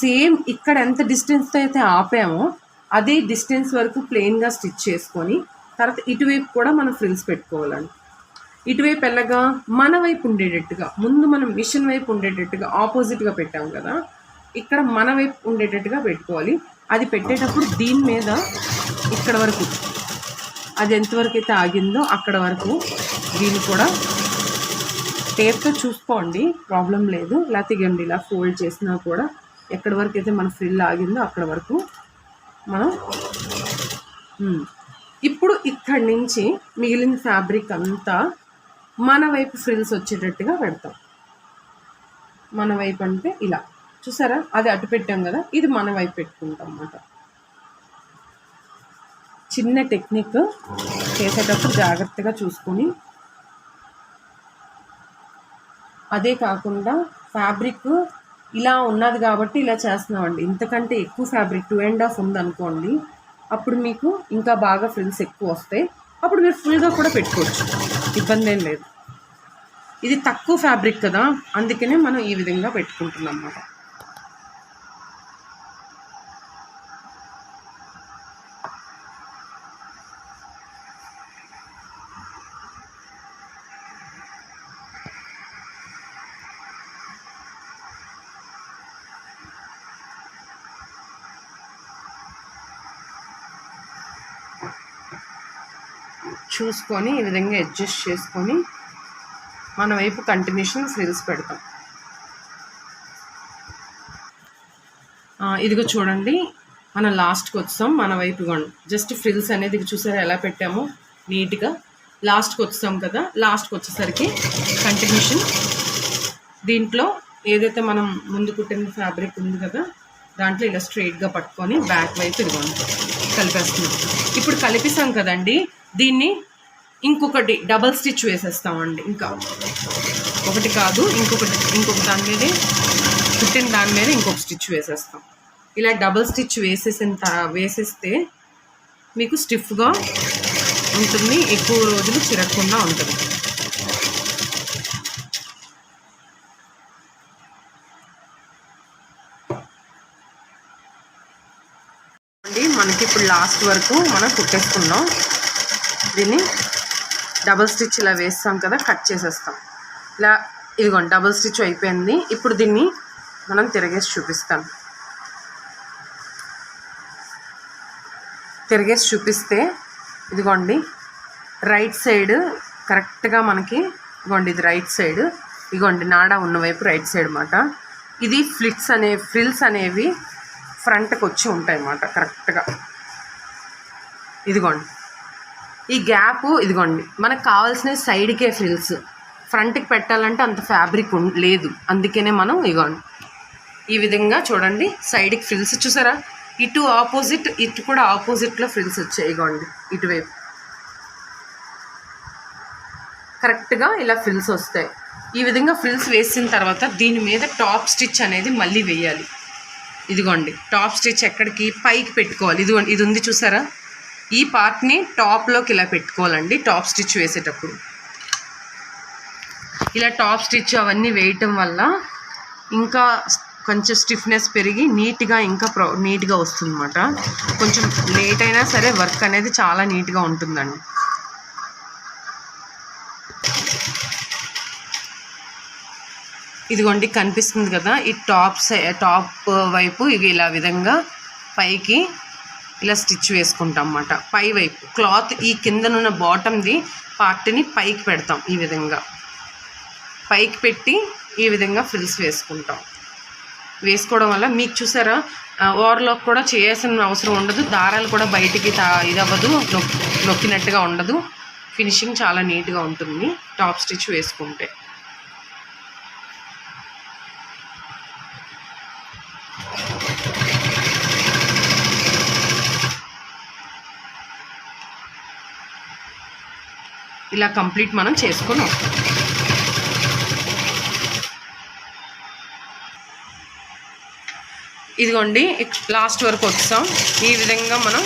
సేమ్ ఇక్కడ ఎంత డిస్టెన్స్తో అయితే ఆపామో అదే డిస్టెన్స్ వరకు ప్లెయిన్గా స్టిచ్ చేసుకొని తర్వాత ఇటువైపు కూడా మనం ఫ్రిల్స్ పెట్టుకోవాలండి. ఇటువైపు ఎలాగా మన వైపు ఉండేటట్టుగా, ముందు మనం మిషన్ వైపు ఉండేటట్టుగా ఆపోజిట్గా పెట్టాం కదా, ఇక్కడ మన వైపు ఉండేటట్టుగా పెట్టుకోవాలి. అది పెట్టేటప్పుడు దీని మీద ఇక్కడ వరకు, అది ఎంతవరకు అయితే ఆగిందో అక్కడ వరకు దీన్ని కూడా టేప్తో చూసుకోండి, ప్రాబ్లం లేదు. లేకపోతే ఇగండి ఇలా ఫోల్డ్ చేసినా కూడా ఎక్కడి వరకు అయితే మన ఫ్రిల్ ఆగిందో అక్కడ వరకు మనం ఇప్పుడు ఇక్కడి నుంచి మిగిలిన ఫ్యాబ్రిక్ అంతా మన వైపు ఫ్రిల్స్ వచ్చేటట్టుగా పెడతాం. మన వైపు అంటే ఇలా చూసారా, అది అటు పెట్టాం కదా, ఇది మన వైపు పెట్టుకుంటాం అన్నమాట. చిన్న టెక్నిక్, చేసేటప్పుడు జాగ్రత్తగా చూసుకొని. అదే కాకుండా ఫ్యాబ్రిక్ ఇలా ఉన్నది కాబట్టి ఇలా చేస్తున్నామండి. ఇంతకంటే ఎక్కువ ఫ్యాబ్రిక్ 2.5 ఉందనుకోండి, అప్పుడు మీకు ఇంకా బాగా ఫ్రిల్స్ ఎక్కువ వస్తాయి. అప్పుడు మీరు ఫుల్గా కూడా పెట్టుకోవచ్చు, ఇబ్బంది ఏం లేదు. ఇది తక్కువ ఫ్యాబ్రిక్ కదా, అందుకనే మనం ఈ విధంగా పెట్టుకుంటున్నాం అన్నమాట. చూసుకొని ఈ విధంగా అడ్జస్ట్ చేసుకొని మన వైపు కంటిన్యూషన్ ఫ్రిల్స్ పెడతాం. ఇదిగో చూడండి, మనం లాస్ట్కి వచ్చాం. మన వైపు జస్ట్ ఫ్రిల్స్ అనేది చూసారా ఎలా పెట్టామో నీట్గా. లాస్ట్కి వచ్చాం కదా, లాస్ట్కి వచ్చేసరికి కంటిన్యూషన్ దీంట్లో ఏదైతే మనం ముందు కుట్టిన ఫ్యాబ్రిక్ ఉంది కదా, దాంట్లో ఇలా స్ట్రైట్గా పట్టుకొని బ్యాక్ వైపు ఇదిగోండి కలిపేస్తున్నాం. ఇప్పుడు కలిపేసాం కదండి, దీన్ని ఇంకొకటి డబల్ స్టిచ్ వేసేస్తామండి. ఇంకా ఒకటి కాదు, ఇంకొక దాని మీద కుట్టిన దాని మీద ఇంకొక స్టిచ్ వేసేస్తాం. ఇలా డబల్ స్టిచ్ వేసేస్తే మీకు స్టిఫ్గా ఉంటుంది, ఎక్కువ రోజులు చిరగకుండా ఉంటుంది. మనకి ఇప్పుడు లాస్ట్ వరకు మనం కుట్టేసుకున్నాం. దీన్ని డబల్ స్టిచ్ ఇలా వేస్తాం కదా, కట్ చేసేస్తాం. ఇలా ఇదిగోండి డబల్ స్టిచ్ అయిపోయింది. ఇప్పుడు దీన్ని మనం తిరిగేసి చూపిస్తాం. తిరిగేసి చూపిస్తే ఇదిగోండి రైట్ సైడ్ కరెక్ట్గా మనకి ఇదిగోండి, ఇది రైట్ సైడ్, ఇదిగోండి నాడా ఉన్న వైపు రైట్ సైడ్ అన్నమాట. ఇది ఫ్రిల్స్ అనేవి ఫ్రంట్కి వచ్చి ఉంటాయి అన్నమాట కరెక్ట్గా. ఇదిగోండి ఈ గ్యాప్, ఇదిగోండి మనకు కావాల్సిన సైడ్కే ఫ్రిల్స్, ఫ్రంట్కి పెట్టాలంటే అంత ఫ్యాబ్రిక్ లేదు, అందుకనే మనం ఇదిగోండి ఈ విధంగా చూడండి సైడ్కి ఫ్రిల్స్ చూసారా, ఇటు ఆపోజిట్, ఇటు కూడా ఆపోజిట్లో ఫ్రిల్స్ వచ్చాయి. ఇదిగోండి ఇటువైపు కరెక్ట్గా ఇలా ఫ్రిల్స్ వస్తాయి. ఈ విధంగా ఫ్రిల్స్ వేసిన తర్వాత దీని మీద టాప్ స్టిచ్ అనేది మళ్ళీ వేయాలి. ఇదిగోండి టాప్ స్టిచ్ ఎక్కడికి పైకి పెట్టుకోవాలి. ఇదిగోండి ఇది ఉంది చూసారా, ఈ పార్ట్ని టాప్లోకి ఇలా పెట్టుకోవాలండి నీట్గా స్టిచ్ వేసేటప్పుడు. ఇలా టాప్ స్టిచ్ అవన్నీ వేయటం వల్ల ఇంకా కొంచెం స్టిఫ్నెస్ పెరిగి నీట్గా ఇంకా నీట్గా వస్తుంది అన్నమాట. కొంచెం లేట్ అయినా సరే వర్క్ అనేది చాలా నీట్గా ఉంటుందండి. ఇదిగోండి కనిపిస్తుంది కదా, ఈ టాప్ వైపు ఇవి ఇలా విధంగా పైకి ఇలా స్టిచ్ వేసుకుంటాం అన్నమాట. పై వైపు క్లాత్ ఈ కిందనున్న బాటమ్ది పార్ట్ని పైకి పెడతాం. ఈ విధంగా పైకి పెట్టి ఈ విధంగా ఫ్రిల్స్ వేసుకుంటాం. వేసుకోవడం వల్ల మీకు చూసారా ఓవర్లాక్ కూడా చేయాల్సిన అవసరం ఉండదు, దారాలు కూడా బయటికి ఇదవ్వదు, నొక్కినట్టుగా ఉండదు, ఫినిషింగ్ చాలా నీట్గా ఉంటుంది టాప్ స్టిచ్ వేసుకుంటే. ఇలా కంప్లీట్ మనం చేసుకొని వస్తాం. ఇదిగోండి లాస్ట్ వరకు వచ్చాం. ఈ విధంగా మనం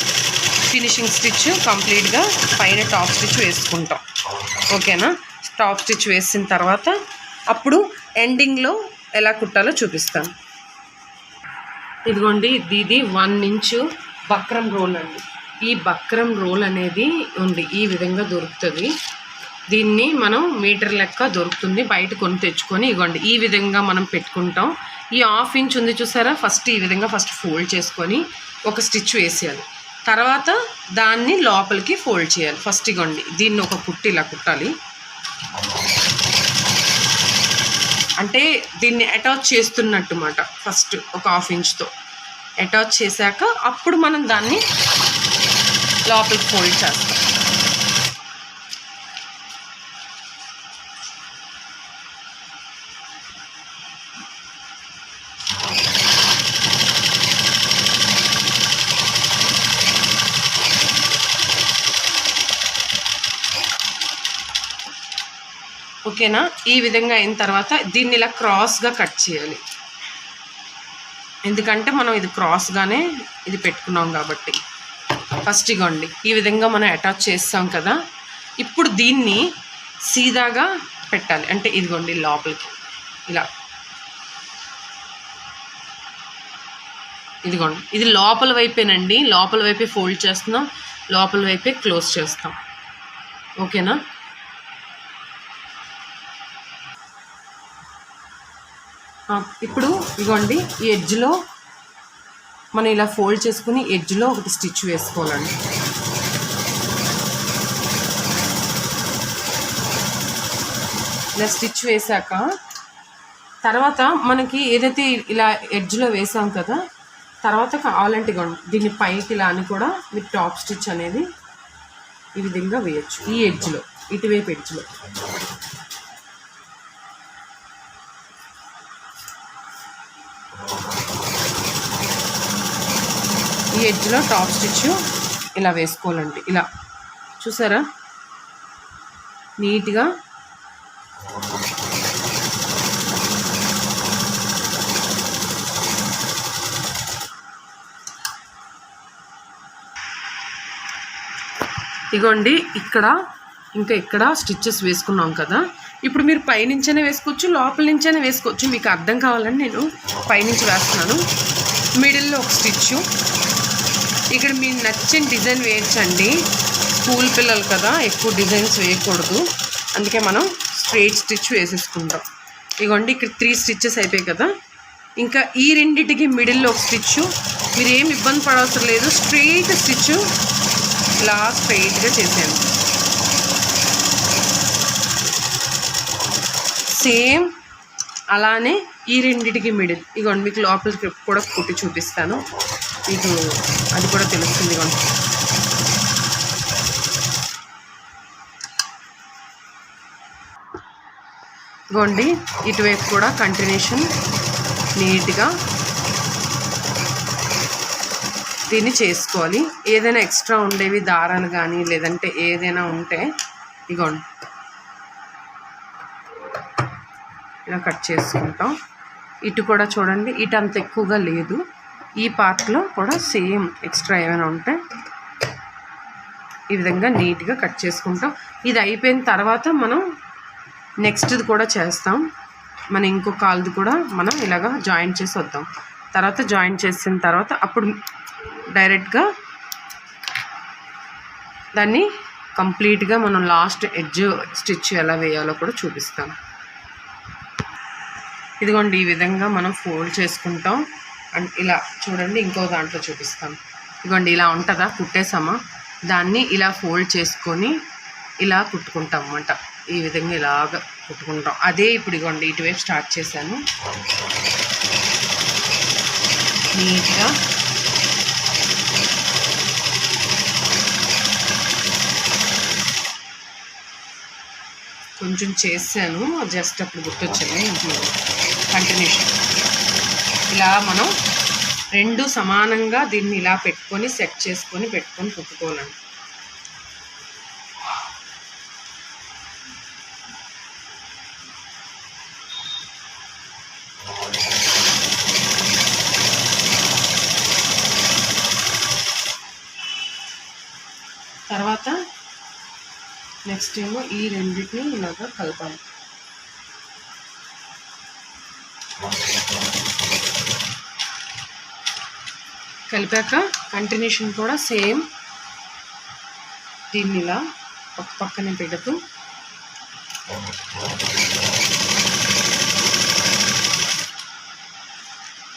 ఫినిషింగ్ స్టిచ్ కంప్లీట్గా పైన టాప్ స్టిచ్ వేసుకుంటాం. ఓకేనా, టాప్ స్టిచ్ వేసిన తర్వాత అప్పుడు ఎండింగ్లో ఎలా కుట్టాలో చూపిస్తాను. ఇదిగోండి ఇది 1 ఇంచు బక్రం రోల్ అండి. ఈ బక్రం రోల్ అనేది ఉంది ఈ విధంగా దొరుకుతుంది. దీన్ని మనం మీటర్ లెక్క దొరుకుతుంది, బయట కొని తెచ్చుకొని. ఇగోండి ఈ విధంగా మనం పెట్టుకుంటాం. ఈ 1/2 ఇంచ్ ఉంది చూసారా, ఫస్ట్ ఈ విధంగా ఫోల్డ్ చేసుకొని ఒక స్టిచ్ వేసేయాలి. తర్వాత దాన్ని లోపలికి ఫోల్డ్ చేయాలి. ఫస్ట్ ఇగోండి దీన్ని ఒక కుట్టు ఇలా కుట్టాలి. అంటే దీన్ని అటాచ్ చేస్తున్నట్టు మాట. ఫస్ట్ ఒక 1/2 ఇంచ్తో అటాచ్ చేశాక అప్పుడు మనం దాన్ని లోపలికి ఫోల్డ్ చేస్తాం. ఓకేనా? ఈ విధంగా అయిన తర్వాత దీన్ని ఇలా క్రాస్గా కట్ చేయాలి. ఎందుకంటే మనం ఇది క్రాస్గానే ఇది పెట్టుకున్నాం కాబట్టి. ఫస్ట్ ఇగోండి ఈ విధంగా మనం అటాచ్ చేస్తాం కదా, ఇప్పుడు దీన్ని సీదాగా పెట్టాలి. అంటే ఇదిగోండి లోపలికి ఇలా, ఇదిగోండి ఇది లోపల వైపేనండి, లోపల వైపే ఫోల్డ్ చేస్తున్నాం, లోపల వైపే క్లోజ్ చేస్తాం. ఓకేనా? ఇప్పుడు ఇదిగోండి ఈ ఎడ్జ్లో మనం ఇలా ఫోల్డ్ చేసుకుని ఎడ్జ్లో ఒకటి స్టిచ్ వేసుకోవాలండి. ఇలా స్టిచ్ వేసాక తర్వాత మనకి ఏదైతే ఇలా ఎడ్జ్లో వేసాం కదా, తర్వాత కావాలంటే ఇగోండి దీన్ని పైకి ఇలా అని కూడా మీరు టాప్ స్టిచ్ అనేది ఈ విధంగా వేయచ్చు. ఈ ఎడ్జ్లో, ఇటువైపు ఎడ్జ్లో. ఈ ఎడ్జ్లో టాప్ స్టిచ్ ఇలా వేసుకోవాలండి. ఇలా చూసారా, నీట్గా ఇగోండి ఇక్కడ ఇంకా ఇక్కడ స్టిచ్చెస్ వేసుకున్నాం కదా, ఇప్పుడు మీరు పైనుంచైనా వేసుకోవచ్చు, లోపల నుంచైనా వేసుకోవచ్చు. మీకు అర్థం కావాలని నేను పైనుంచి వేస్తున్నాను. మిడిల్లో ఒక స్టిచ్చు. ఇక్కడ మీకు నచ్చిన డిజైన్ వేయచ్చండి. స్కూల్ పిల్లలు కదా, ఎక్కువ డిజైన్స్ వేయకూడదు, అందుకే మనం స్ట్రైట్ స్టిచ్ వేసేసుకుంటాం. ఇగోండి ఇక్కడ 3 స్టిచ్చెస్ అయిపోయాయి కదా, ఇంకా ఈ రెండింటికి మిడిల్లో ఒక స్టిచ్చు. మీరు ఏం ఇబ్బంది పడవసరం లేదు, స్ట్రైట్ స్టిచ్ ఇలా స్ట్రైట్గా చేసాను. సేమ్ అలానే ఈ రెండింటికి మిడిల్ ఇగోండి మీకు లోపలికి కూడా కుట్టి చూపిస్తాను, మీకు అది కూడా తెలుస్తుంది. ఇగోండి ఇగోండి ఇటువైపు కూడా కంటిన్యూషన్ నీట్గా దీన్ని చేసుకోవాలి. ఏదైనా ఎక్స్ట్రా ఉండేవి దారాలు కానీ లేదంటే ఏదైనా ఉంటే ఇగోండి ఇలా కట్ చేసుకుంటాం. ఇటు కూడా చూడండి, ఇటు అంత ఎక్కువగా లేదు, ఈ పార్ట్లో కూడా సేమ్ ఎక్స్ట్రా ఏమైనా ఉంటే ఈ విధంగా నీట్గా కట్ చేసుకుంటాం. ఇది అయిపోయిన తర్వాత మనం నెక్స్ట్ది కూడా చేస్తాం. మన ఇంకో కాల్ది కూడా మనం ఇలాగా జాయింట్ చేసి వద్దాం. తర్వాత జాయింట్ చేసిన తర్వాత అప్పుడు డైరెక్ట్గా దాన్ని కంప్లీట్గా మనం లాస్ట్ ఎడ్జ్ స్టిచ్ ఎలా వేయాలో కూడా చూపిస్తాం. ఇదిగోండి ఈ విధంగా మనం ఫోల్డ్ చేసుకుంటాం. అండ్ ఇలా చూడండి ఇంకో దాంట్లో చూపిస్తాం. ఇదిగోండి ఇలా ఉంటుందా, కుట్టేసామా, దాన్ని ఇలా ఫోల్డ్ చేసుకొని ఇలా కుట్టుకుంటాం అన్నమాట. ఈ విధంగా ఇలాగ కుట్టుకుంటాం. అదే ఇప్పుడు ఇదిగోండి ఇటువైపు స్టార్ట్ చేశాను. నీట్గా కొంచెం చేశాను, జస్ట్ అప్పుడు గుర్తొచ్చింది. ఇంట్లో కంటిన్యూషన్ ఇలా మనం రెండు సమానంగా దీన్ని ఇలా పెట్టుకొని సెట్ చేసుకొని పెట్టుకొని కుట్టుకోవాలండి. తర్వాత నెక్స్ట్ ఏమో ఈ రెండింటిని ఇలాగా కలపాలి. కలిపాక కంటిన్యూషన్ కూడా సేమ్ దీన్ని ఇలా పక్కనే పెడుతూ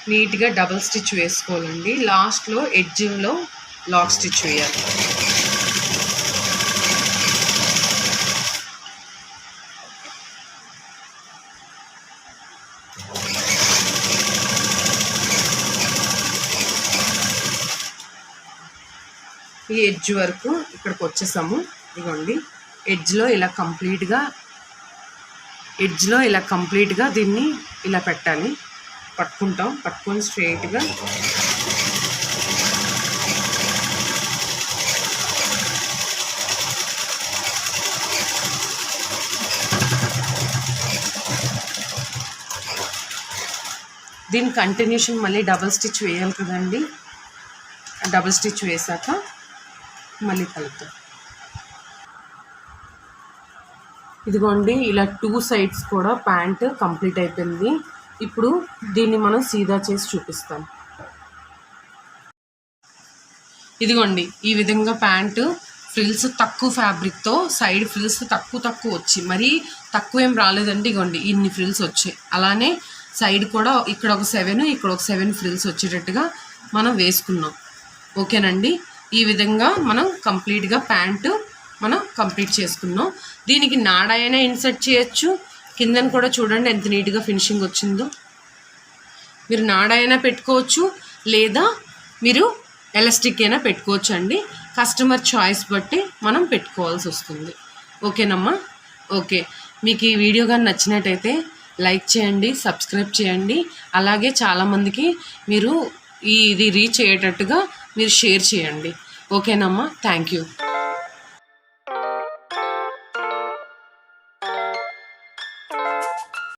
నీట్గా డబుల్ స్టిచ్ వేసుకోవాలండి. లాస్ట్లో ఎడ్జ్లో లాక్ స్టిచ్ వేయాలి. ఈ ఎడ్జ్ వరకు ఇక్కడికి వచ్చేసాము. ఇదిగోండి ఎడ్జ్లో ఇలా కంప్లీట్గా దీన్ని ఇలా పెట్టాలి. పట్టుకొని స్ట్రైట్గా దీని కంటిన్యూషన్ మళ్ళీ డబుల్ స్టిచ్ వేయాలి కదండి. డబుల్ స్టిచ్ వేసాక మళ్ళీ కలుపుతాం. ఇదిగోండి ఇలా 2 సైడ్స్ కూడా ప్యాంట్ కంప్లీట్ అయిపోయింది. ఇప్పుడు దీన్ని మనం సీదా చేసి చూపిస్తాం. ఇదిగోండి ఈ విధంగా ప్యాంటు ఫ్రిల్స్ తక్కువ ఫ్యాబ్రిక్తో సైడ్ ఫ్రిల్స్ తక్కువ వచ్చి మరీ తక్కువ ఏం రాలేదండి. ఇదిగోండి ఇన్ని ఫ్రిల్స్ వచ్చాయి. అలానే సైడ్ కూడా ఇక్కడ ఒక 7 ఇక్కడ ఒక 7 ఫ్రిల్స్ వచ్చేటట్టుగా మనం వేసుకున్నాం. ఓకేనండి. ఈ విధంగా మనం కంప్లీట్గా ప్యాంటు మనం కంప్లీట్ చేసుకున్నాం. దీనికి నాడ అయినా ఇన్సర్ట్ చేయొచ్చు. కిందన కూడా చూడండి ఎంత నీట్గా ఫినిషింగ్ వచ్చిందో. మీరు నాడ అయినా పెట్టుకోవచ్చు, లేదా మీరు ఎలాస్టిక్ అయినా పెట్టుకోవచ్చు అండి. కస్టమర్ చాయిస్ బట్టి మనం పెట్టుకోవాల్సి వస్తుంది. ఓకేనమ్మా. ఓకే, మీకు ఈ వీడియో కానీ నచ్చినట్టయితే లైక్ చేయండి, సబ్స్క్రైబ్ చేయండి. అలాగే చాలామందికి మీరు ఇది రీచ్ అయ్యేటట్టుగా మీరు షేర్ చేయండి. ఓకేనమ్మా. Thank you.